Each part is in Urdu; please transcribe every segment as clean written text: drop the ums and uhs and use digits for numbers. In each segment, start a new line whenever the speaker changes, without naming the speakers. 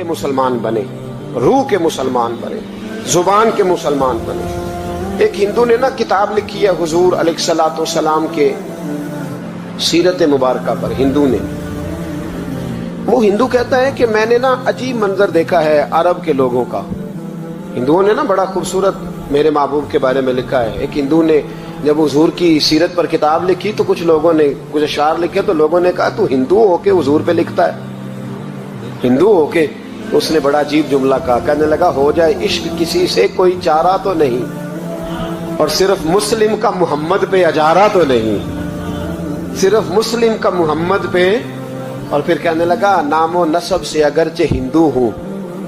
کے مسلمان بنے, روح کے مسلمان بنے, زبان کے مسلمان بنے. ایک ہندو نے نا کتاب لکھی ہے حضور علیہ الصلوۃ والسلام کے سیرت مبارکہ پر. ہندو نے, وہ ہندو کہتا ہے کہ میں نے نا عجیب منظر دیکھا ہے عرب کے لوگوں کا. ہندوؤں نے نا بڑا خوبصورت میرے محبوب کے بارے میں لکھا ہے. ایک ہندو نے جب حضور کی سیرت پر کتاب لکھی تو کچھ لوگوں نے کچھ اشعار لکھے تو لوگوں نے کہا تو ہندو ہو کے حضور پہ لکھتا ہے, ہندو ہو کے. اس نے بڑا عجیب جملہ کہا, کہنے لگا ہو جائے عشق کسی سے کوئی چارہ تو نہیں, اور صرف مسلم کا محمد پہ اجارہ تو نہیں, صرف مسلم کا محمد پہ. اور پھر کہنے لگا نام و نسب سے اگرچہ ہندو ہوں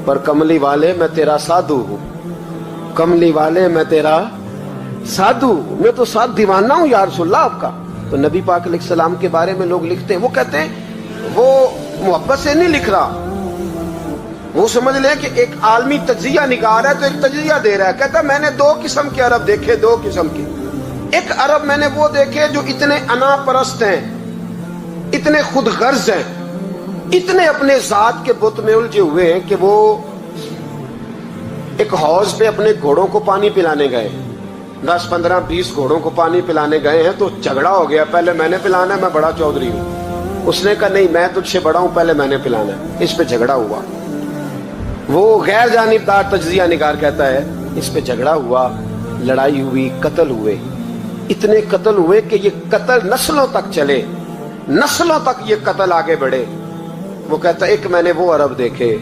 پر کملی والے میں تیرا سادھو ہوں, کملی والے میں تیرا سادھو, میں تو ساتھ دیوانہ ہوں یا رسول اللہ آپ کا. تو نبی پاک علیہ السلام کے بارے میں لوگ لکھتے ہیں, وہ کہتے ہیں وہ محبت سے نہیں لکھ رہا, وہ سمجھ لیں کہ ایک عالمی تجزیہ نگار ہے تو ایک تجزیہ دے رہا ہے. کہتا ہے میں نے دو قسم کے عرب دیکھے, دو قسم کے. ایک عرب میں نے وہ دیکھے جو اتنے انا پرست ہیں, اتنے خود غرض ہیں, اتنے اپنے ذات کے بت میں الجھے ہوئے ہیں کہ وہ ایک حوض پہ اپنے گھوڑوں کو پانی پلانے گئے, 10 15 20 گھوڑوں کو پانی پلانے گئے ہیں تو جھگڑا ہو گیا, پہلے میں نے پلانا ہے, میں بڑا چودھری ہوں. اس نے کہا نہیں میں تجھ سے بڑا ہوں, پہلے میں نے پلانا ہے. اس پہ جھگڑا ہوا. وہ غیر جانبدار تجزیہ نگار کہتا ہے اس پہ جھگڑا ہوا, لڑائی ہوئی, قتل ہوئے, اتنے قتل ہوئے کہ یہ قتل نسلوں تک چلے, نسلوں تک یہ قتل آگے بڑھے. وہ کہتا ہے ایک میں نے وہ عرب دیکھے.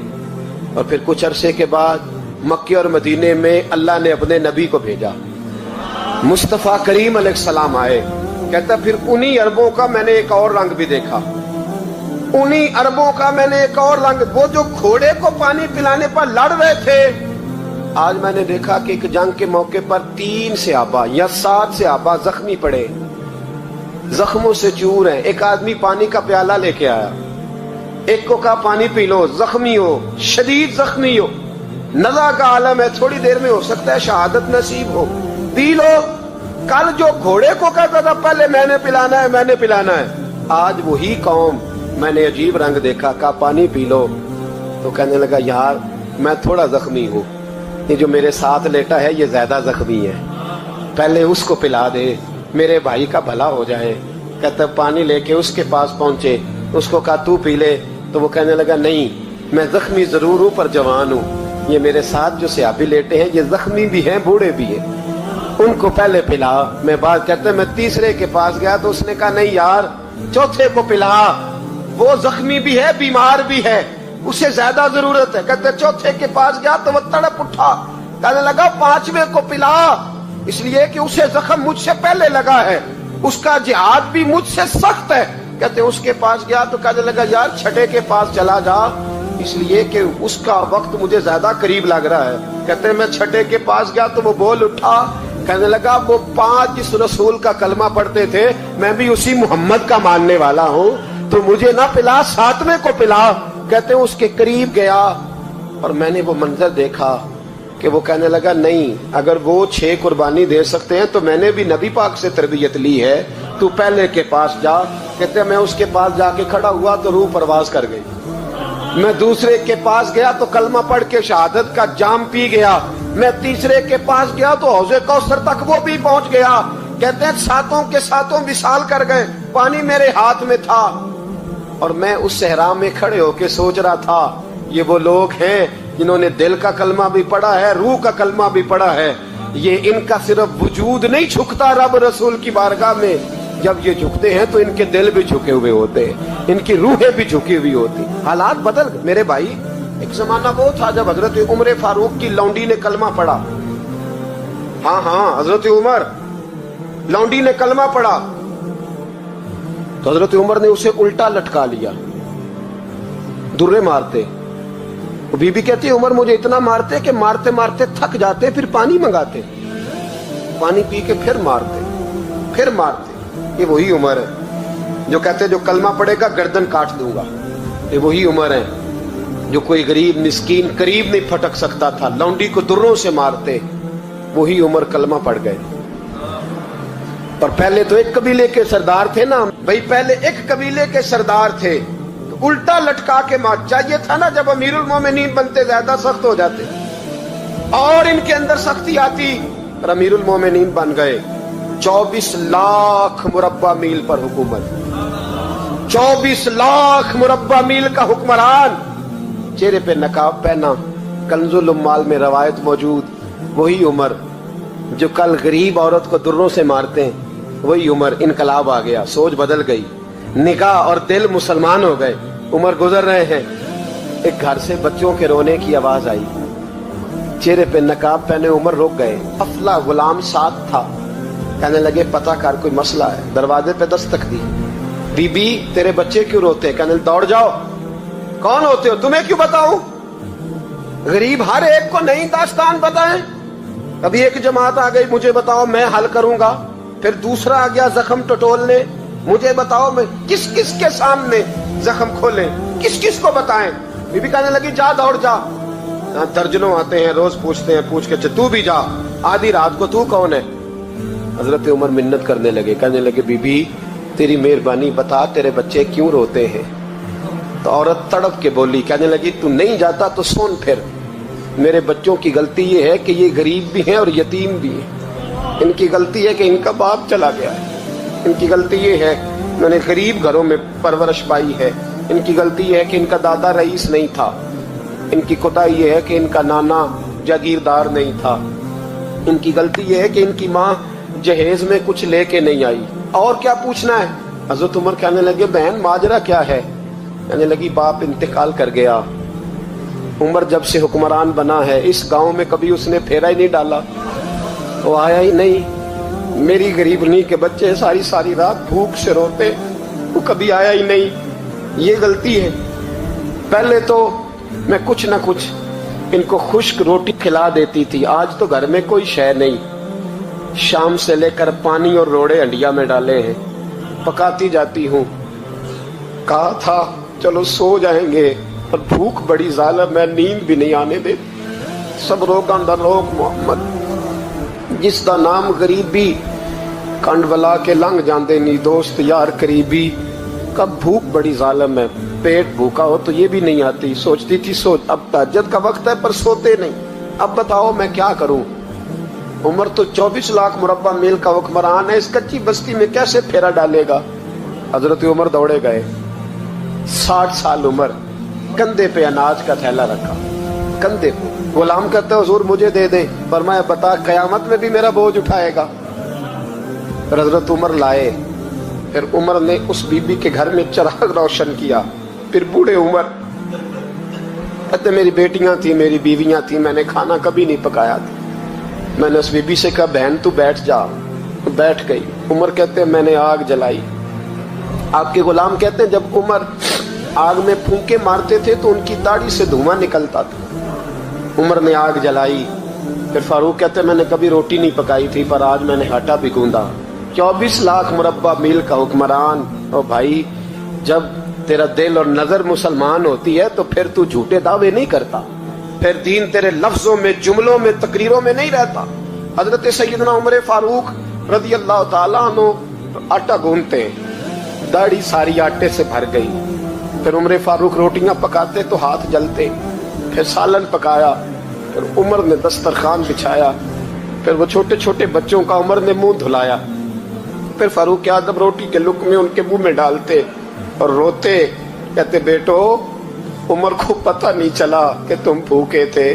اور پھر کچھ عرصے کے بعد مکے اور مدینے میں اللہ نے اپنے نبی کو بھیجا, مصطفیٰ کریم علیہ السلام آئے. کہتا پھر انہی عربوں کا میں نے ایک اور رنگ بھی دیکھا, انہی عربوں کا میں نے ایک اور رنگ, وہ جو گھوڑے کو پانی پلانے پر لڑ رہے تھے, آج میں نے دیکھا کہ ایک جنگ کے موقع پر 3 صحابہ یا 7 صحابہ زخمی پڑے, زخموں سے چور ہیں. ایک آدمی پانی کا پیالہ لے کے آیا, ایک کو کہا پانی پی لو, زخمی ہو, شدید زخمی ہو, نزع کا عالم ہے, تھوڑی دیر میں ہو سکتا ہے شہادت نصیب ہو, پی لو. کل جو گھوڑے کو کہتا تھا پہلے میں نے پلانا ہے, میں نے پلانا ہے, آج وہی قوم میں نے عجیب رنگ دیکھا, کہا پانی پی لو. تو کہنے لگا یار میں تھوڑا زخمی ہوں, یہ جو میرے ساتھ لیٹا ہے یہ زیادہ زخمی ہے, پہلے اس کو پلا دے, میرے بھائی کا بھلا ہو جائے. کہتا پانی لے کے اس کے پاس پہنچے, اس کو کہا تو پی لے. تو وہ کہنے لگا نہیں میں زخمی ضرور ہوں پر جوان ہوں, یہ میرے ساتھ جو صحابی لیٹے ہیں یہ زخمی بھی ہیں بوڑھے بھی ہیں, ان کو پہلے پلا. میں بات کرتے میں تیسرے کے پاس گیا تو اس نے کہا نہیں یار چوتھے کو پلا, وہ زخمی بھی ہے بیمار بھی ہے, اسے زیادہ ضرورت ہے. کہتے چوتھے کے پاس گیا تو وہ تڑپ اٹھا, کہنے لگا 5ویں کو پلا, اس لیے کہ اسے زخم مجھ سے پہلے لگا ہے, اس کا جہاد بھی مجھ سے سخت ہے. کہتے اس کے پاس گیا تو کہنے لگا یار 6 کے پاس چلا جا, اس لیے کہ اس کا وقت مجھے زیادہ قریب لگ رہا ہے. کہتے میں 6 کے پاس گیا تو وہ بول اٹھا, کہنے لگا وہ 5 جس رسول کا کلمہ پڑھتے تھے میں بھی اسی محمد کا ماننے والا ہوں, تو مجھے نہ پلا 7ویں کو پلا. کہتے اس کے قریب گیا اور میں نے وہ منظر دیکھا کہ وہ کہنے لگا نہیں اگر وہ 6 قربانی دے سکتے ہیں تو میں نے بھی نبی پاک سے تربیت لی ہے, تو پہلے کے پاس جا. کہتے میں اس کے پاس جا کے کھڑا ہوا تو روح پرواز کر گئی. میں دوسرے کے پاس گیا تو کلمہ پڑھ کے شہادت کا جام پی گیا. میں تیسرے کے پاس گیا تو حوض کوثر تک وہ بھی پہنچ گیا. کہتے ہیں 7 کے 7 وصال کر گئے, پانی میرے ہاتھ میں تھا اور میں اس صحرا میں کھڑے ہو کے سوچ رہا تھا یہ وہ لوگ ہیں جنہوں نے دل کا کلمہ بھی پڑھا ہے, روح کا کلمہ بھی پڑھا ہے. یہ ان کا صرف وجود نہیں جھکتا رب رسول کی بارگاہ میں, جب یہ جھکتے ہیں تو ان کے دل بھی جھکے ہوئے ہوتے ہیں, ان کی روحیں بھی جھکی ہوئی ہوتی. حالات بدل گئے میرے بھائی. ایک زمانہ وہ تھا جب حضرت عمر فاروق کی لونڈی نے کلمہ پڑھا, ہاں حضرت عمر لونڈی نے کلمہ پڑھا تو حضرت عمر نے اسے الٹا لٹکا لیا, درے مارتے. بی بی کہتی ہے عمر مجھے اتنا مارتے کہ مارتے مارتے تھک جاتے, پھر پانی منگاتے, پانی پی کے پھر مارتے. یہ وہی عمر ہے جو کہتے جو کلمہ پڑھے گا گردن کاٹ دوں گا. یہ وہی عمر ہے جو کوئی غریب مسکین قریب نہیں پھٹک سکتا تھا, لونڈی کو دروں سے مارتے. وہی عمر کلمہ پڑھ گئے. اور پہلے تو ایک قبیلے کے سردار تھے نا بھائی, پہلے ایک قبیلے کے سردار تھے, تو الٹا لٹکا کے مار. چاہیے تھا نا جب امیرُ المومنین بنتے زیادہ سخت ہو جاتے اور ان کے اندر سختی آتی، اور امیرُ المومنین بن گئے. 24 لاکھ مربع میل پر حکومت، 24 لاکھ مربع میل کا حکمران. چہرے پہ نقاب پہنا. کنز الاموال میں روایت موجود، وہی عمر جو کل غریب عورت کو دروں سے مارتے ہیں، وہی عمر. انقلاب آ گیا، سوچ بدل گئی، نگاہ اور دل مسلمان ہو گئے. عمر گزر رہے ہیں، ایک گھر سے بچوں کے رونے کی آواز آئی. چہرے پہ نقاب پہنے عمر رک گئے. افلا غلام ساتھ تھا. کہنے لگے پتہ کر کوئی مسئلہ ہے. دروازے پہ دستک دی. بی بی تیرے بچے کیوں روتے ہیں؟ کہنے دوڑ جاؤ. کون ہوتے ہو؟ تمہیں کیوں بتاؤں؟ غریب ہر ایک کو نئی داستان بتائیں. ابھی ایک جماعت آ گئی، مجھے بتاؤ میں حل کروں گا. پھر دوسرا آ گیا زخم ٹٹولنے، مجھے بتاؤ میں کس کس کے سامنے زخم کھولیں، کس کس کو بتائیں. بی بی کہنے لگی جا دوڑ جا. درجنوں آتے ہیں، روز پوچھتے ہیں، پوچھ کے تو بھی جا. آدھی رات کو تو کون ہے؟ حضرت عمر منت کرنے لگے. کہنے لگے بی بی تیری مہربانی بتا تیرے بچے کیوں روتے ہیں. تو عورت تڑپ کے بولی. کہنے لگی تو نہیں جاتا تو سن پھر. میرے بچوں کی غلطی یہ ہے کہ یہ غریب بھی ہیں اور یتیم بھی ہیں. ان کی غلطی ہے کہ ان کا باپ چلا گیا ہے. ان کی غلطی یہ ہے میں نے غریب گھروں میں پرورش پائی ہے. ان کی غلطی یہ ہے کہ ان کا دادا رئیس نہیں تھا. ان کی کوتاہی یہ ہے کہ ان کا نانا جاگیردار نہیں تھا. ان کی غلطی یہ ہے کہ ان کی ماں جہیز میں کچھ لے کے نہیں آئی. اور کیا پوچھنا ہے؟ حضرت عمر کہنے لگے بہن ماجرا کیا ہے؟ کہنے لگی باپ انتقال کر گیا. عمر جب سے حکمران بنا ہے اس گاؤں میں کبھی اس نے پھیرا ہی نہیں ڈالا. وہ آیا ہی نہیں. میری غریبنی کے بچے ساری ساری رات بھوک سے روتے، وہ کبھی آیا ہی نہیں. یہ غلطی ہے. پہلے تو میں کچھ نہ کچھ ان کو خشک روٹی کھلا دیتی تھی. آج تو گھر میں کوئی شے نہیں. شام سے لے کر پانی اور روڑے ہنڈیا میں ڈالے ہیں، پکاتی جاتی ہوں. کہا تھا چلو سو جائیں گے، اور بھوک بڑی ظالم ہے، نیند بھی نہیں آنے دے. سب روگاں دا روگ محمد، جس دا نام غریبی کنڈ ولا کے لنگ جاندے نی دوست یار قریبی. کب بھوک بڑی ظالم ہے، پیٹ بھوکا ہو تو یہ بھی نہیں آتی. سوچتی تھی سوچ اب تہجد کا وقت ہے پر سوتے نہیں. اب بتاؤ میں کیا کروں. عمر تو 24 لاکھ مربع میل کا حکمران ہے، اس کچی بستی میں کیسے پھیرا ڈالے گا. حضرت عمر دوڑے گئے. 60 سال عمر، کندھے پہ اناج کا تھیلا رکھا، کندھے پہ. غلام کہتے حضور مجھے دے دیں. فرمایا بتا قیامت میں بھی میرا بوجھ اٹھائے گا. پھر حضرت عمر لائے. پھر عمر نے اس بی بی کے گھر میں چراغ روشن کیا. پھر بوڑھے عمر کہتے میری بیٹیاں تھیں، میری بیویاں تھیں، میں نے کھانا کبھی نہیں پکایا تھا. میں نے اس بی بی سے کہا بہن تو بیٹھ جا. بیٹھ گئی. عمر کہتے میں نے آگ جلائی. آپ کے غلام کہتے ہیں جب عمر آگ میں پھونکے مارتے تھے تو ان کی داڑھی سے دھواں نکلتا تھا. عمر نے آگ جلائی. پھر فاروق کہتے میں نے کبھی روٹی نہیں پکائی تھی پر آج میں نے آٹا بھی گوندا. 24 لاکھ مربع میل کا حکمران. اور بھائی جب تیرا دل اور نظر مسلمان ہوتی ہے تو پھر تو جھوٹے دعوے نہیں کرتا، پھر دین تیرے لفظوں میں، جملوں میں، تقریروں میں نہیں رہتا. حضرت سیدنا عمر فاروق رضی اللہ تعالیٰ عنہ آٹا گونتے ہیں، داڑھی ساری آٹے سے بھر گئی. پھر عمر فاروق روٹیاں پکاتے تو ہاتھ جلتے. پھر سالن پکایا. پھر عمر نے دسترخوان بچھایا. پھر وہ چھوٹے چھوٹے بچوں کا عمر نے منہ دھلایا. پھر فاروق اعظم روٹی کے لقمے ان کے منہ میں ڈالتے اور روتے. کہتے بیٹو عمر کو پتہ نہیں چلا کہ تم بھوکے تھے.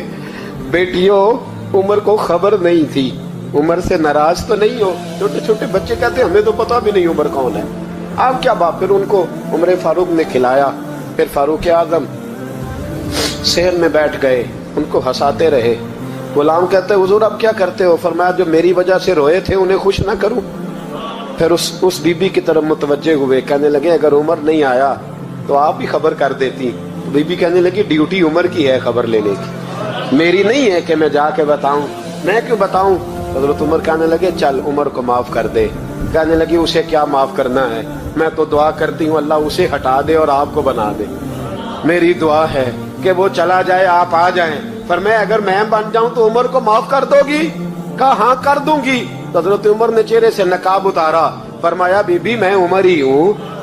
بیٹیوں عمر کو خبر نہیں تھی. عمر سے ناراض تو نہیں ہو. چھوٹے چھوٹے بچے کہتے ہمیں تو پتہ بھی نہیں عمر کون ہے. آپ کیا بات. پھر ان کو عمر فاروق نے کھلایا. پھر فاروق اعظم سیر میں بیٹھ گئے، ان کو ہنساتے رہے. غلام کہتے حضور اب کیا کرتے ہو؟ فرمایا جو میری وجہ سے روئے تھے انہیں خوش نہ کروں. پھر اس بی بی کی طرف متوجہ ہوئے. کہنے لگے اگر عمر نہیں آیا تو آپ ہی خبر کر دیتی. بی بی کہنے لگی ڈیوٹی عمر کی ہے خبر لینے کی، میری نہیں ہے کہ میں جا کے بتاؤں. میں کیوں بتاؤں؟ حضرت عمر کہنے لگے چل عمر کو معاف کر دے. کہنے لگی اسے کیا معاف کرنا ہے، میں تو دعا کرتی ہوں اللہ اسے ہٹا دے اور آپ کو بنا دے. میری دعا ہے کہ وہ چلا جائے آپ آ جائیں. فرمایا اگر میں بن جاؤں تو عمر کو معاف کر دو گی؟ کہا ہاں کر دوں گی. حضرت عمر نے چہرے سے نقاب اتارا. فرمایا بی بی میں عمر ہی ہوں،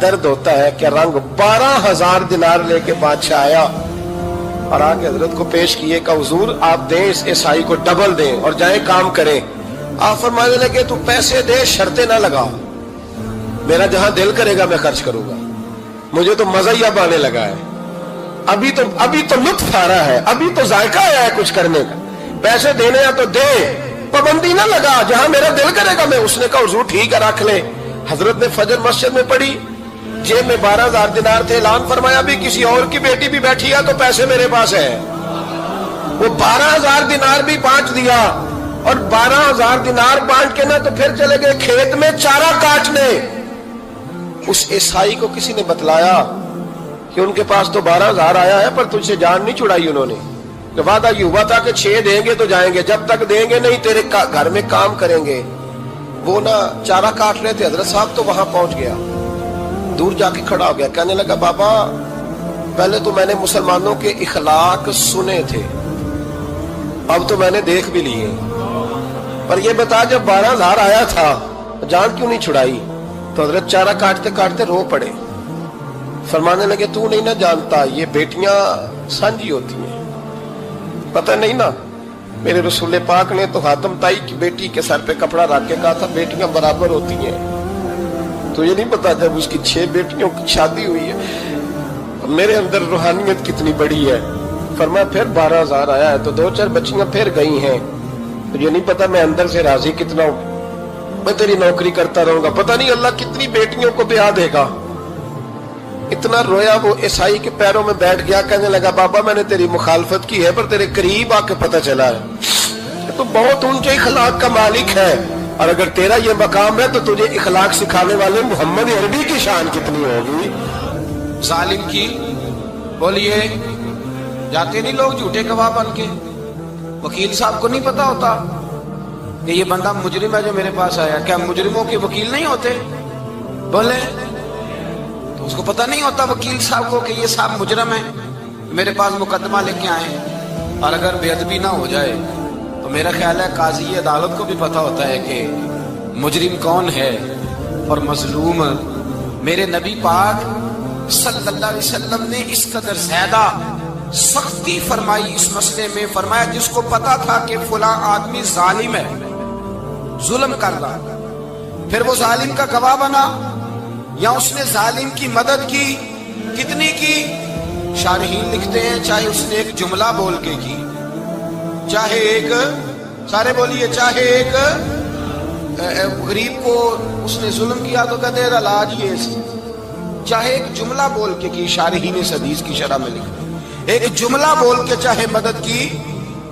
درد ہوتا ہے، کیا رنگ۔ 12,000 دینار لے کے بادشاہ آیا اور آ کے حضرت کو پیش کیے کہ حضور آپ دیں اس عیسائی کو ڈبل دیں اور جائیں کام کریں۔ آپ فرمانے لگے تو پیسے دے، شرطیں نہ لگا، میرا جہاں دل کرے گا میں خرچ کروں گا، مجھے تو مزہ ہی اب آنے لگا ہے، ابھی تو لطف آ رہا ہے، ابھی تو ذائقہ آیا ہے کچھ کرنے کا، پیسے دینے ہیں تو دے، پابندی نہ لگا، جہاں میرا دل کرے گا میں۔ اس نے کہا حضور ٹھیک ہے رکھ لیں۔ حضرت نے فجر مسجد میں پڑھی، جیب میں 12,000 دینار تھے، اعلان فرمایا بھی کسی اور کی بیٹی بھی بیٹھی ہے تو پیسے میرے پاس ہے۔ وہ 12,000 دینار بھی بانٹ دیا، اور 12,000 دینار بانٹ کے نہ تو پھر چلے گئے کھیت میں چارہ کاٹنے۔ اس عیسائی کو کسی نے بتلایا کہ ان کے پاس تو 12,000 آیا ہے پر تجھ سے جان نہیں چھڑائی انہوں نے، کہ وعدہ یہ ہوا تھا کہ 6 دیں گے تو جائیں گے، جب تک دیں گے نہیں تیرے گھر میں کام کریں گے۔ وہ نہ چارہ کاٹ رہے تھے، حضرت صاحب تو وہاں پہنچ گیا، دور جا کے کھڑا ہو گیا، کہنے لگا بابا پہلے تو میں نے مسلمانوں کے اخلاق سنے تھے، اب تو میں نے دیکھ بھی لیے، پر یہ بتا جب 12,000 آیا تھا جان کیوں نہیں چھڑائی؟ تو حضرت چارہ کاٹتے کاٹتے رو پڑے، فرمانے لگے تو نہیں نہ جانتا یہ بیٹیاں سانجھی ہوتی ہیں، پتہ نہیں نا، میرے رسول پاک نے تو حاتم تائی کی بیٹی کے سر پہ کپڑا رکھ کے کہا تھا بیٹیاں برابر ہوتی ہیں، تو یہ نہیں پتا جب اس کی 6 بیٹیوں کی شادی ہوئی ہے میرے اندر روحانیت کتنی بڑی ہے۔ فرمایا پھر 12,000 آیا ہے تو 2-4 بچیاں پھر گئی ہیں، تو یہ نہیں پتا میں اندر سے راضی کتنا ہوں، میں تیری نوکری کرتا رہوں گا، پتہ نہیں اللہ کتنی بیٹیوں کو بیاہ دے گا۔ اتنا رویا وہ عیسائی کے پیروں میں بیٹھ گیا، کہنے لگا بابا میں نے تیری مخالفت کی ہے پر تیرے قریب آ کے پتہ چلا ہے کہ تو بہت اونچے اخلاق کا مالک ہے، اور اگر تیرا یہ مقام ہے تو تجھے اخلاق سکھانے والے محمد عربی کی شان کتنی ہوگی۔
ظالم کی بولیے جاتے نہیں لوگ جھوٹے گواہ بن کے، وکیل صاحب کو نہیں پتا ہوتا کہ یہ بندہ مجرم ہے جو میرے پاس آیا، کیا مجرموں کے وکیل نہیں ہوتے؟ بولے تو اس کو پتہ نہیں ہوتا وکیل صاحب کو کہ یہ صاحب مجرم ہے، میرے پاس مقدمہ لے کے آئے، اور اگر بے ادبی نہ ہو جائے تو میرا خیال ہے قاضی عدالت کو بھی پتہ ہوتا ہے کہ مجرم کون ہے اور مظلوم۔ میرے نبی پاک صلی اللہ علیہ وسلم نے اس قدر زیادہ سختی فرمائی اس مسئلے میں، فرمایا جس کو پتا تھا کہ فلاں آدمی ظالم ہے، ظلم کر رہا، پھر وہ ظالم کا گواہ بنا یا اس نے ظالم کی مدد کی، کتنی کی؟ شارحین لکھتے ہیں چاہے اس نے ایک جملہ بول کے کی، چاہے ایک، سارے بولیے، چاہے ایک غریب کو اس نے ظلم کیا تو کہتے ہیں علاج یہ سی، چاہے ایک جملہ بول کے کی، شارحین اس حدیث کی شرح میں لکھتے ہیں ایک جملہ بول کے چاہے مدد کی،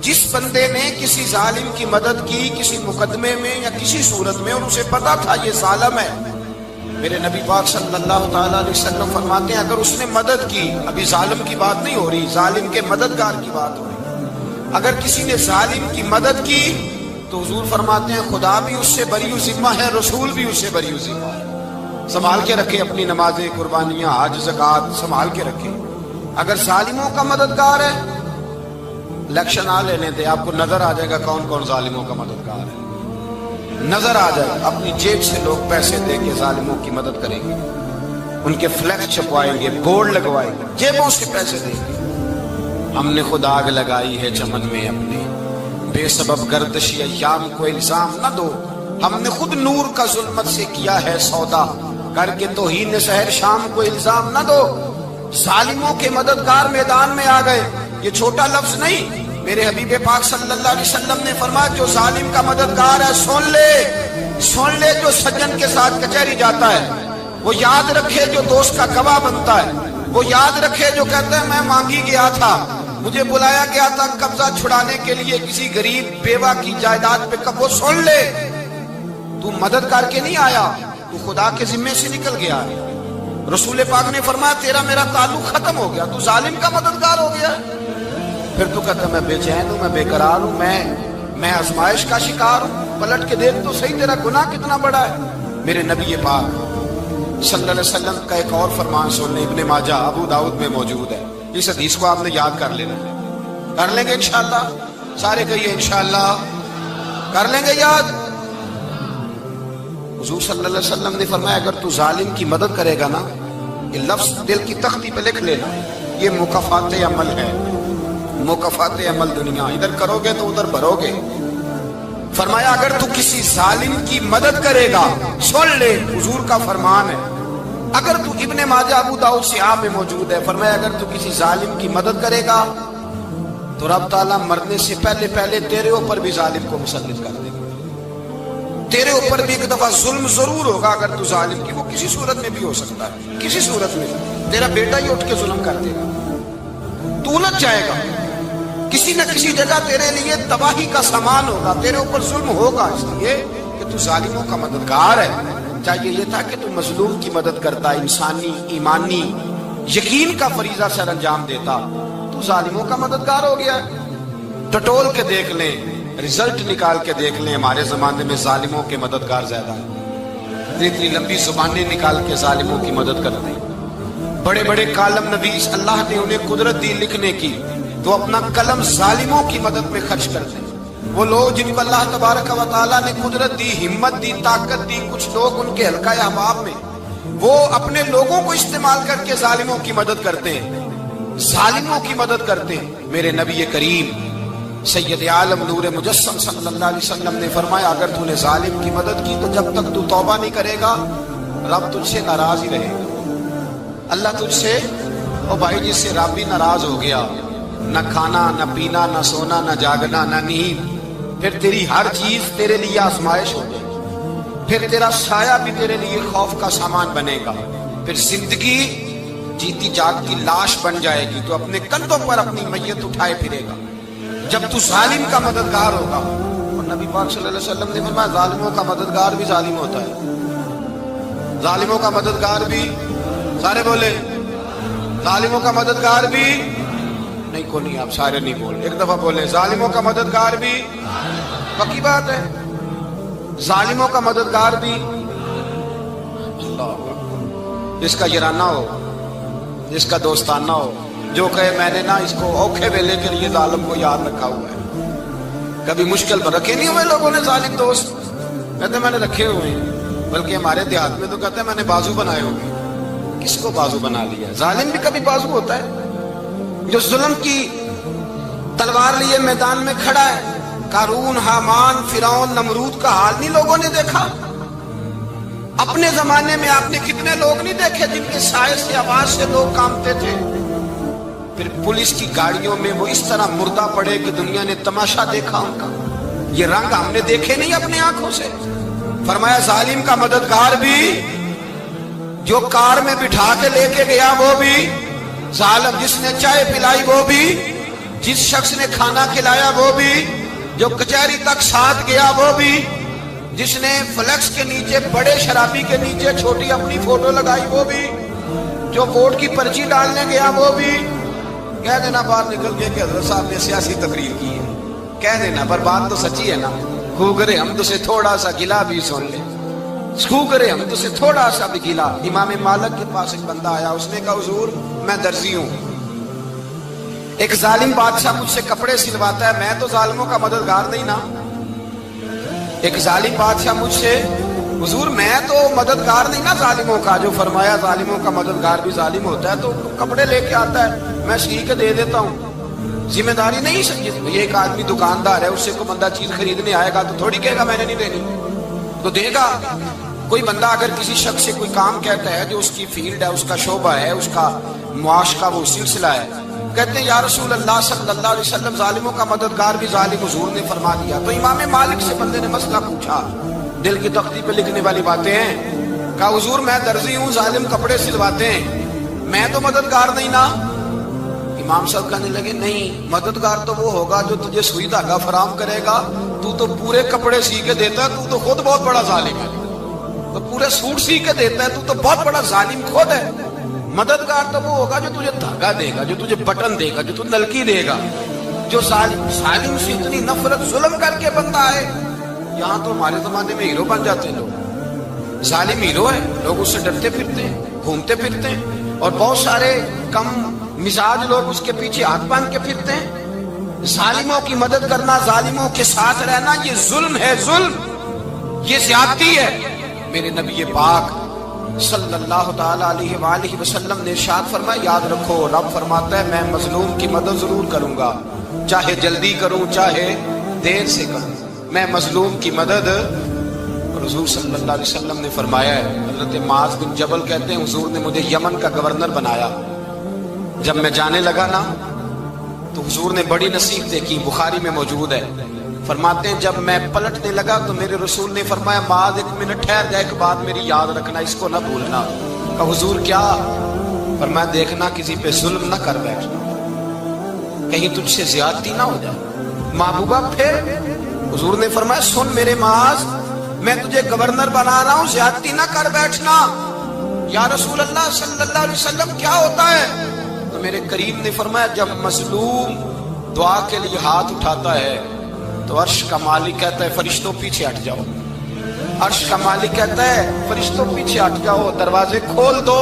جس بندے نے کسی ظالم کی مدد کی کسی مقدمے میں یا کسی صورت میں اور اسے پتا تھا یہ ظالم ہے، میرے نبی پاک صلی اللہ تعالیٰ علیہ وسلم فرماتے ہیں اگر اس نے مدد کی، ابھی ظالم کی بات نہیں ہو رہی، ظالم کے مددگار کی بات ہو رہی، اگر کسی نے ظالم کی مدد کی تو حضور فرماتے ہیں خدا بھی اس سے بری ذمہ ہے، رسول بھی اس سے بری ذمہ ہے۔ سنبھال کے رکھے اپنی نمازیں، قربانیاں، حج، زکوٰۃ سنبھال کے رکھے۔ اگر ظالموں کا مددگار ہے، الیکشن آ لینے دے، آپ کو نظر آ جائے گا کون کون ظالموں کا مددگار ہے، نظر آ جائے گا، اپنی جیب سے لوگ پیسے دے کے ظالموں کی مدد کریں گے، ان کے فلیکس چھپوائیں گے، بورڈ لگوائیں گے، جیبوں سے پیسے دیں گے۔ ہم نے خود آگ لگائی ہے چمن میں اپنے، بے سبب گردشی ایام کو الزام نہ دو، ہم نے خود نور کا ظلمت سے کیا ہے سودا، کر کے توہین سحر شام کو الزام نہ دو۔ ظالموں کے مددگار میدان میں آ گئے، یہ چھوٹا لفظ نہیں، میرے حبیب پاک صلی اللہ علیہ وسلم نے فرمایا جو ظالم کا مددگار ہے سن لے، جو سجن کے ساتھ کچہری جاتا ہے وہ یاد رکھے، جو دوست کا گواہ بنتا ہے وہ یاد رکھے، جو کہتا ہے میں مانگی گیا تھا، مجھے بلایا گیا تھا قبضہ چھڑانے کے لیے کسی غریب بیوہ کی جائیداد پہ، وہ سن لے تو مدد کر کے نہیں آیا، تو خدا کے ذمے سے نکل گیا ہے۔ رسول پاک نے فرمایا تیرا میرا تعلق ختم ہو گیا، تو ظالم کا مددگار ہو گیا، پھر تو کہتا میں بے چین ہوں، میں بے قرار ہوں، میں آزمائش کا شکار ہوں، پلٹ کے دیکھ تو صحیح تیرا گناہ کتنا بڑا ہے۔ میرے نبی پاک صلی اللہ علیہ وسلم کا ایک اور فرمان سننے، ابن ماجہ ابو داؤد میں موجود ہے، اس حدیث کو آپ نے یاد کر لینا، کر لیں گے انشاءاللہ، سارے کہیے انشاءاللہ کر لیں گے یاد۔ حضور صلی اللہ علیہ وسلم نے فرمایا اگر تو ظالم کی مدد کرے گا نا، یہ لفظ دل کی تختی پہ لکھ لینا، یہ مکافات عمل ہے، مکافات عمل دنیا، ادھر کرو گے تو ادھر بھرو گے۔ فرمایا اگر تو کسی ظالم کی مدد کرے گا، سن لے حضور کا فرمان ہے، اگر تو ابن ماجہ ابو داؤد صحاح میں موجود ہے، فرمایا اگر تو کسی ظالم کی مدد کرے گا تو رب تعالیٰ مرنے سے پہلے پہلے تیرے اوپر بھی ظالم کو مسلط کر دے گا، تیرے اوپر بھی ایک دفعہ ظلم ضرور ہوگا اگر تو ظالم کی، وہ کسی صورت میں بھی ہو سکتا ہے، کسی صورت میں تیرا بیٹا ہی اٹھ کے ظلم کر دے گا، تو الجھ جائے گا، کسی نہ کسی جگہ تیرے لیے تباہی کا سامان ہوگا، تیرے اوپر ظلم ہوگا، اس لیے کہ تو ظالموں کا مددگار ہے۔ چاہیے یہ تھا کہ تو مظلوم کی مدد کرتا، انسانی ایمانی یقین کا فریضہ سر انجام دیتا، تو ظالموں کا مددگار ہو گیا۔ ٹٹول کے دیکھ لیں، رزلٹ نکال کے دیکھ لیں، ہمارے زمانے میں ظالموں کے مددگار زیادہ ہیں، اتنی لمبی زبانیں نکال کے ظالموں کی مدد کرتے ہیں، بڑے بڑے کالم نویس اللہ نے انہیں قدرت دی لکھنے کی، تو اپنا قلم ظالموں کی مدد میں خرچ کرتے ہیں۔ وہ لوگ جن کو اللہ تبارک و تعالیٰ نے قدرت دی، ہمت دی، طاقت دی، کچھ لوگ ان کے حلقہ احباب میں وہ اپنے لوگوں کو استعمال کر کے ظالموں کی مدد کرتے ہیں، ظالموں کی مدد کرتے ہیں۔ میرے نبی کریم سید عالم نور مجسم صلی اللہ علیہ وسلم نے فرمایا اگر تو نے ظالم کی مدد کی تو جب تک تو توبہ نہیں کرے گا رب تجھ سے ناراض ہی رہے گا۔ اللہ تجھ سے، او بھائی جس سے رب بھی ناراض ہو گیا، نہ کھانا نہ پینا نہ سونا نہ جاگنا نہ نیند، پھر تیری ہر چیز تیرے لیے آزمائش ہو جائے گی، پھر تیرا سایہ بھی تیرے لیے خوف کا سامان بنے گا، پھر زندگی جیتی جاگتی لاش بن جائے گی، تو اپنے کندھوں پر اپنی میت اٹھائے پھرے گا جب تو ظالم کا مددگار ہوگا۔ اور نبی پاک صلی اللہ علیہ وسلم نے فرمایا ظالموں کا مددگار بھی ظالم ہوتا ہے، ظالموں کا مددگار بھی، سارے بولے ظالموں کا مددگار بھی نہیں، کو نہیں، آپ سارے نہیں بولے، ایک دفعہ بولے ظالموں کا مددگار بھی، پکی بات ہے، ظالموں کا مددگار بھی۔ اللہ، جس کا یارانہ ہو، جس کا دوستانہ ہو، جو کہے میں نے نا اس کو اوکھے ویلے کے لیے ظالم کو یاد رکھا ہوا ہے، کبھی مشکل پر رکھے نہیں ہوئے لوگوں نے ظالم دوست، کہتے میں نے رکھے ہوئے ہیں، بلکہ ہمارے دیہات میں تو کہتے ہیں میں نے بازو بنائے ہوئے۔ کس کو بازو بنا لیا؟ ظالم بھی کبھی بازو ہوتا ہے، جو ظلم کی تلوار لیے میدان میں کھڑا ہے۔ قارون، حامان، فرعون، نمرود کا حال نہیں لوگوں نے دیکھا؟ اپنے زمانے میں آپ نے کتنے لوگ نہیں دیکھے جن کے سائے سے، آواز سے لوگ کانپتے تھے؟ پھر پولیس کی گاڑیوں میں وہ اس طرح مردہ پڑے کہ دنیا نے تماشا دیکھا ان کا، یہ رنگ ہم نے دیکھے نہیں اپنے آنکھوں سے۔ فرمایا ظالم کا مددگار بھی، جو کار میں بٹھا کے لے کے گیا وہ بھی ظالم، جس نے چائے پلائی وہ بھی، جس شخص نے کھانا کھلایا وہ بھی، جو کچہری تک ساتھ گیا وہ بھی، جس نے فلیکس کے نیچے، بڑے شرابی کے نیچے چھوٹی اپنی فوٹو لگائی وہ بھی، جو ووٹ کی پرچی ڈالنے گیا وہ بھی۔ کہہ دینا باہر نکل کے کہ حضرت صاحب نے سیاسی تقریر کی ہے، کہہ دینا، پر بات تو سچی ہے نا۔ خو کرے ہم تو سے تھوڑا سا گلا بھی سن لے، خو کرے ہم تو سے تھوڑا سا بھی گلا۔ امام مالک کے پاس ایک بندہ آیا، اس نے کہا حضور میں درزی ہوں، ایک ظالم بادشاہ مجھ سے کپڑے سلواتا ہے، میں تو ظالموں کا مددگار نہیں نا۔ ایک ظالم بادشاہ مجھ سے، حضور میں تو مددگار نہیں نا ظالموں کا، جو فرمایا ظالموں کا مددگار بھی ظالم ہوتا ہے، تو کپڑے لے کے آتا ہے میں سی کے دے دیتا ہوں، ذمہ داری نہیں سمجھے۔ یہ ایک آدمی دکاندار ہے، اس سے کوئی بندہ چیز خریدنے آئے گا تو تھوڑی کہے گا میں نے نہیں دینی، تو دے گا۔ کوئی بندہ اگر کسی شخص سے کوئی کام کہتا ہے جو اس کی فیلڈ ہے، اس کا شعبہ ہے، اس کا معاش کا وہ سلسلہ ہے، کہتے ہیں یا رسول اللہ صلی اللہ علیہ وسلم ظالموں کا مددگار بھی ظالم، حضور نے فرما دیا۔ تو امام مالک سے بندے نے مسئلہ پوچھا، دل کی تختی پہ لکھنے والی باتیں ہیں، کہا حضور میں درزی ہوں، ظالم کپڑے سلواتے ہیں، میں تو مددگار نہیں نا۔ امام صاحب کہنے لگے نہیں، مددگار تو وہ ہوگا جو تجھے سوئی دھاگا فراہم کرے گا، تو پورے کپڑے سی کے دیتا ہے، تو خود بہت بڑا ظالم ہے، تو پورے سوٹ سی کے دیتا ہے، تو بہت بڑا ظالم خود ہے۔ مددگار تو وہ ہوگا جو تجھے دھاگا دے گا، جو تجھے بٹن دے گا، جو تجھے نلکی دے گا، جو ظالم سے اتنی نفرت ظلم کر کے بندہ ہے۔ یہاں تو ہمارے زمانے میں ہیرو بن جاتے ہیں لوگ، ظالم ہیرو ہے، لوگ اس سے ڈرتے پھرتے ہیں، گھومتے پھرتے ہیں، اور بہت سارے کم مزاج لوگ اس کے پیچھے ہاتھ باندھ کے پھرتے ہیں۔ ظالموں کی مدد کرنا، ظالموں کے ساتھ رہنا، یہ ظلم ہے، ظلم، یہ زیادتی ہے۔ میرے نبی پاک صلی اللہ تعالی علیہ وآلہ وسلم نے ارشاد فرمایا یاد رکھو رب فرماتا ہے میں مظلوم کی مدد ضرور کروں گا، چاہے جلدی کروں چاہے دیر سے کروں، میں مظلوم کی مدد۔ حضور صلی اللہ علیہ وسلم نے فرمایا ہے، حضرت معاذ بن جبل کہتے ہیں حضور نے مجھے یمن کا گورنر بنایا، جب میں جانے لگا نا تو حضور نے بڑی نصیحتیں کی، بخاری میں موجود ہے، فرماتے ہیں جب میں پلٹنے لگا تو میرے رسول نے فرمایا معاذ ایک منٹ ٹھہر جا، ایک بات میری یاد رکھنا، اس کو نہ بھولنا۔ کہا حضور کیا؟ فرمایا دیکھنا کسی پہ ظلم نہ کر بیٹھنا، کہیں تجھ سے زیادتی نہ ہو جائے۔ محبوبہ پھر حضور نے فرمایا سن میرے معاذ میں تجھے گورنر بنا رہا ہوں، زیادتی نہ کر بیٹھنا۔ یا رسول اللہ صلی اللہ علیہ وسلم کیا ہوتا ہے؟ تو میرے کریم نے فرمایا جب مظلوم دعا کے لیے ہاتھ اٹھاتا ہے تو عرش کا مالک کہتا ہے فرشتوں پیچھے ہٹ جاؤ، عرش کا مالک کہتا ہے فرشتوں پیچھے ہٹ جاؤ، دروازے کھول دو۔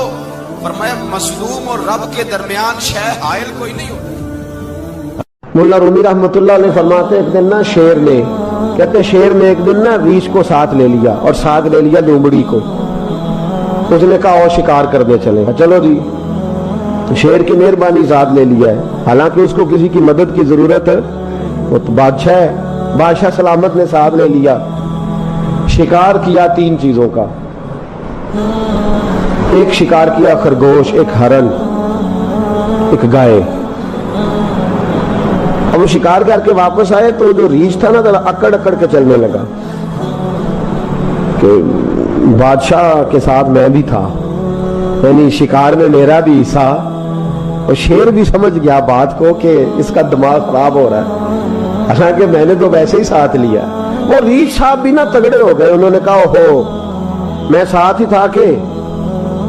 فرمایا مظلوم اور رب کے درمیان شے حائل کوئی نہیں ہوتا۔
مولا رومی رحمت اللہ علیہ فرماتے ہیں ایک دن نا شیر نے، کہتے شیر نے ایک دن نا ریچھ کو ساتھ لے لیا اور ساتھ لے لیا لومڑی کو، اس نے کہا اور شکار کرنے چلے، چلو جی، شیر کی مہربانی ذات لے لیا ہے، حالانکہ اس کو کسی کی مدد کی ضرورت ہے، وہ تو بادشاہ ہے، بادشاہ سلامت نے ساتھ لے لیا، شکار کیا 3 چیزوں کا، ایک شکار کیا خرگوش، ایک ہرن، ایک گائے۔ اب وہ شکار کر کے واپس آئے تو جو ریچھ تھا نا ذرا اکڑ اکڑ کے چلنے لگا کہ بادشاہ کے ساتھ میں بھی تھا، یعنی شکار میں میرا بھی حصہ، اور شیر بھی سمجھ گیا بات کو کہ اس کا دماغ خراب ہو رہا ہے، حالانکہ میں نے تو ویسے ہی ساتھ لیا۔ وہ ریچھ صاحب بھی نا تگڑے ہو گئے، انہوں نے کہا اوہو میں ساتھ ہی تھا کہ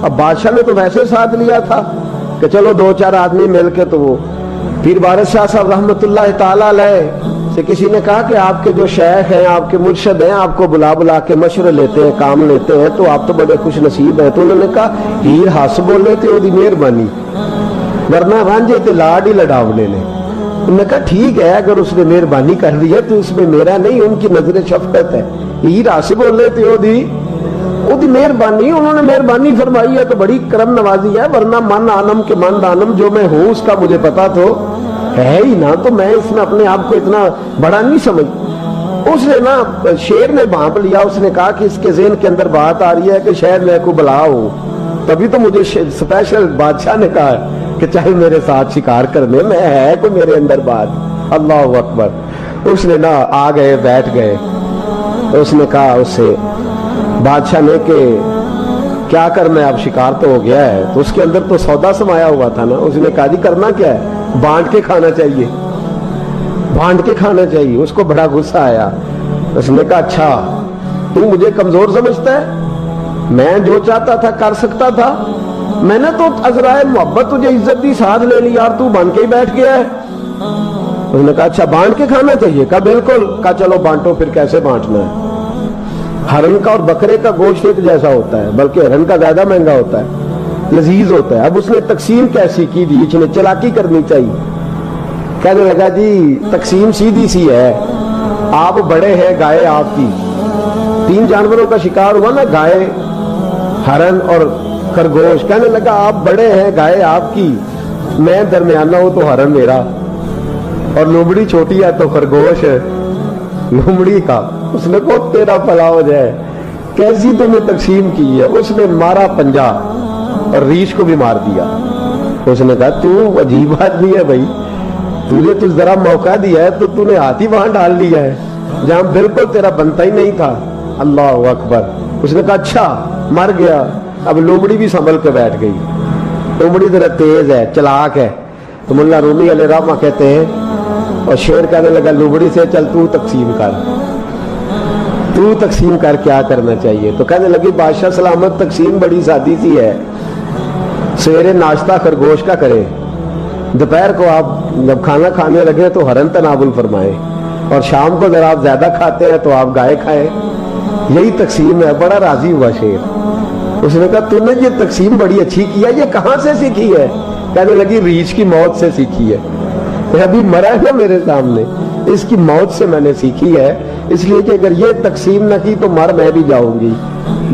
اب بادشاہ نے تو ویسے ساتھ لیا تھا کہ چلو 2-4 آدمی مل کے تو وہ پیر بارش شاہ صاحب رحمت اللہ تعالیٰ علیہ سے کسی نے کہا کہ آپ کے جو شیخ ہیں آپ کے مرشد ہیں آپ کو بلا بلا کے مشورے لیتے ہیں کام لیتے ہیں تو آپ تو بڑے خوش نصیب ہیں۔ تو انہوں نے کہا ہیر ہس بولے تے وہ دی مہربانی ورنہ رانجے تے لاڈ ہی لڑاونے نے۔ انہوں نے کہا ٹھیک ہے اگر اس نے مہربانی کر دی ہے تو اس میں میرا نہیں، ان کی نظر شفقت ہے، ہیر ہس بولے تے وہ دی مہربانی، انہوں نے مہربانی فرمائی ہے تو بڑی کرم نوازی ہے، ورنہ من آنم کے من دانم جو میں ہوں اس کا مجھے پتا تو ہے ہی نا، تو میں اس میں اپنے آپ کو اتنا بڑا نہیں سمجھ۔ اس نے نا شیر نے بھانپ لیا، اس نے کہا کہ اس کے ذہن کے اندر بات آ رہی ہے کہ شاید میں کو بلا ہوں، تبھی تو مجھے اسپیشل بادشاہ نے کہا کہ چاہے میرے ساتھ شکار کرنے میں ہے کوئی میرے اندر بات۔ اللہ اکبر۔ اس نے نا آ گئے بیٹھ گئے، اس نے کہا اس سے بادشاہ نے کہ کیا کرنا ہے، اب شکار تو ہو گیا ہے، تو اس کے اندر تو سودا سمایا ہوا تھا نا، اس نے کہا جی کرنا کیا ہے، بانٹ کے کھانا چاہیے، بانٹ کے کھانا چاہیے۔ اس کو بڑا غصہ آیا، اس نے کہا اچھا تو مجھے کمزور سمجھتا ہے، میں جو چاہتا تھا کر سکتا تھا، میں نے تو عذرائے محبت تجھے عزت دی ساتھ لے لی یار، تو بن کے ہی بیٹھ گیا ہے۔ اس نے کہا اچھا بانٹ کے کھانا چاہیے، کہا بالکل، کہا چلو بانٹو، پھر کیسے بانٹنا ہے۔ ہرن کا اور بکرے کا گوشت ایک جیسا ہوتا ہے، بلکہ ہرن کا زیادہ مہنگا ہوتا ہے، لذیذ ہوتا ہے۔ اب اس نے تقسیم کیسی کی دی، اس نے چلاکی کرنی چاہیے، کہنے لگا جی تقسیم سیدھی سی ہے، آپ بڑے ہیں گائے آپ کی، 3 جانوروں کا شکار ہوا نا، گائے ہرن اور خرگوش، کہنے لگا آپ بڑے ہیں گائے آپ کی، میں درمیانہ ہوں تو ہرن میرا، اور لومڑی چھوٹی ہے تو خرگوش لومڑی کا۔ اس نے کہا تیرا بھلا ہو جائے، کیسی تم نے تقسیم کی ہے۔ اس نے مارا پنجا اور ریچھ کو بھی مار دیا۔ اس نے کہا تو عجیب آدمی ہے بھائی، تجھے تو ذرا موقع دیا ہے تو تو نے ہاتھ ہی وہاں ڈال لیا ہے جہاں بالکل تیرا بنتا ہی نہیں تھا۔ اللہ اکبر۔ اس نے کہا اچھا مر گیا۔ اب لومڑی بھی سنبھل کے بیٹھ گئی، لومڑی ذرا تیز ہے چلاک ہے، تو مولا رومی علیہ رحمہ کہتے ہیں، اور شیر کہنے لگا لومڑی سے چل تو تقسیم کر، تو تقسیم کر کیا کرنا چاہیے۔ تو کہنے لگی بادشاہ سلامت تقسیم بڑی سادی سی ہے، سویرے ناشتہ خرگوش کا کرے، دوپہر کو آپ جب کھانا کھانے لگے تو ہرن تناول فرمائے، اور شام کو ذرا آپ زیادہ کھاتے ہیں تو آپ گائے کھائیں، یہی تقسیم ہے۔ بڑا راضی ہوا شیر۔ اس نے کہا تو نے یہ تقسیم بڑی اچھی کی ہے، یہ کہاں سے سیکھی ہے؟ کہنے لگی ریچھ کی موت سے سیکھی ہے، ابھی مرا ہے میرے سامنے، اس کی موت سے میں نے سیکھی ہے، اس لیے کہ اگر یہ تقسیم نہ کی تو مر میں بھی جاؤں گی۔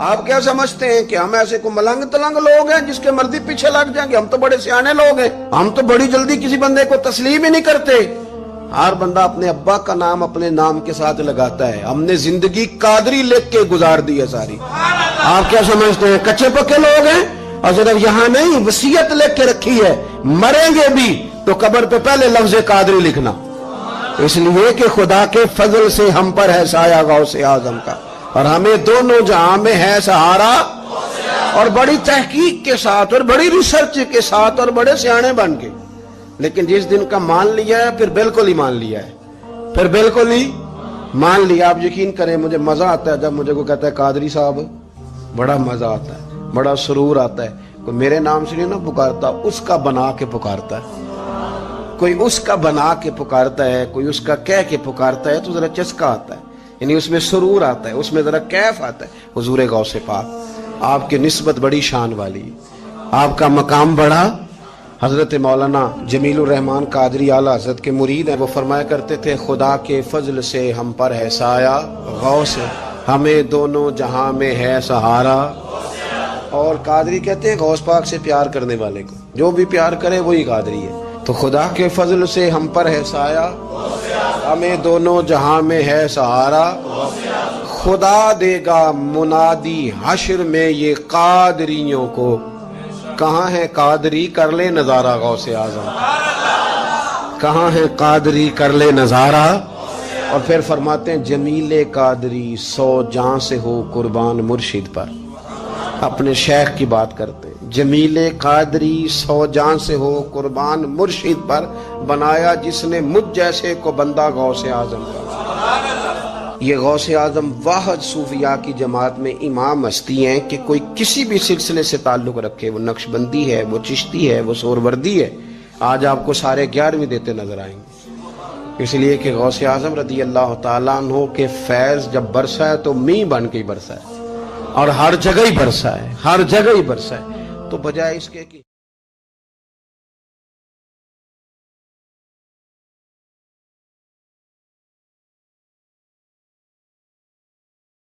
آپ کیا سمجھتے ہیں کہ ہم ایسے کو ملنگ تلنگ لوگ ہیں جس کے مرضی پیچھے لگ جائیں گے؟ ہم تو بڑے سیانے لوگ ہیں، ہم تو بڑی جلدی کسی بندے کو تسلیم ہی نہیں کرتے۔ ہر بندہ اپنے ابا کا نام اپنے نام کے ساتھ لگاتا ہے۔ ہم نے زندگی قادری لکھ کے گزار دی ہے ساری۔ آپ کیا سمجھتے ہیں کچے پکے لوگ ہیں؟ اور صرف یہاں نہیں، وصیت لکھ کے رکھی ہے، مریں گے بھی تو قبر پہ پہلے لفظ قادری لکھنا، اس لیے کہ خدا کے فضل سے ہم پر ہے سایہ غوث اعظم کا، اور ہمیں دونوں جہاں میں ہے سہارا۔ اور بڑی تحقیق کے ساتھ اور بڑی ریسرچ کے ساتھ اور بڑے سیانے بن کے، لیکن جس دن کا مان لیا ہے پھر بالکل ہی مان لیا ہے، پھر بالکل ہی مان لیا۔ آپ یقین کریں مجھے مزہ آتا ہے جب مجھے کوئی کہتا ہے قادری صاحب، بڑا مزہ آتا ہے، بڑا سرور آتا ہے۔ کوئی میرے نام سے نہیں نہ پکارتا، اس کا بنا کے پکارتا ہے، کوئی اس کا بنا کے پکارتا ہے، کوئی اس کا کہہ کے پکارتا ہے تو ذرا چسکا آتا ہے، یعنی اس میں سرور آتا ہے، اس میں ذرا کیف آتا ہے۔ حضور غوث پاک آپ کی نسبت بڑی شان والی، آپ کا مقام بڑا۔ حضرت مولانا جمیل الرحمان قادری اعلیٰ حضرت کے مرید ہیں، وہ فرمایا کرتے تھے خدا کے فضل سے ہم پر ہے سایہ غوث، ہمیں دونوں جہاں میں ہے سہارا۔ اور قادری کہتے ہیں غوث پاک سے پیار کرنے والے کو، جو بھی پیار کرے وہی قادری ہے۔ تو خدا کے فضل سے ہم پر ہے سایہ، ہمیں دونوں جہاں میں ہے سہارا، خدا دے گا منادی حشر میں یہ قادریوں کو، کہاں ہے قادری کر لے نظارہ غوث اعظم، کہاں ہے قادری کر لے نظارہ۔ اور پھر فرماتے ہیں جمیل قادری 100 جاں سے ہو قربان مرشد پر، اپنے شیخ کی بات کرتے ہیں، جمیل قادری 100 جاں سے ہو قربان مرشد پر، بنایا جس نے مجھ جیسے کو بندہ غوث اعظم کا۔ یہ غوث اعظم واحد صوفیاء کی جماعت میں امام ہستی ہیں کہ کوئی کسی بھی سلسلے سے تعلق رکھے، وہ نقشبندی ہے، وہ چشتی ہے، وہ سہروردی ہے، آج آپ کو سارے 11ویں دیتے نظر آئیں گے، اس لیے کہ غوث اعظم رضی اللہ تعالیٰ عنہ کے فیض جب برسا ہے تو می بن کے ہی برسا ہے، اور ہر جگہ ہی برسا ہے، ہر جگہ ہی برسا ہے۔ تو بجائے اس کے کہ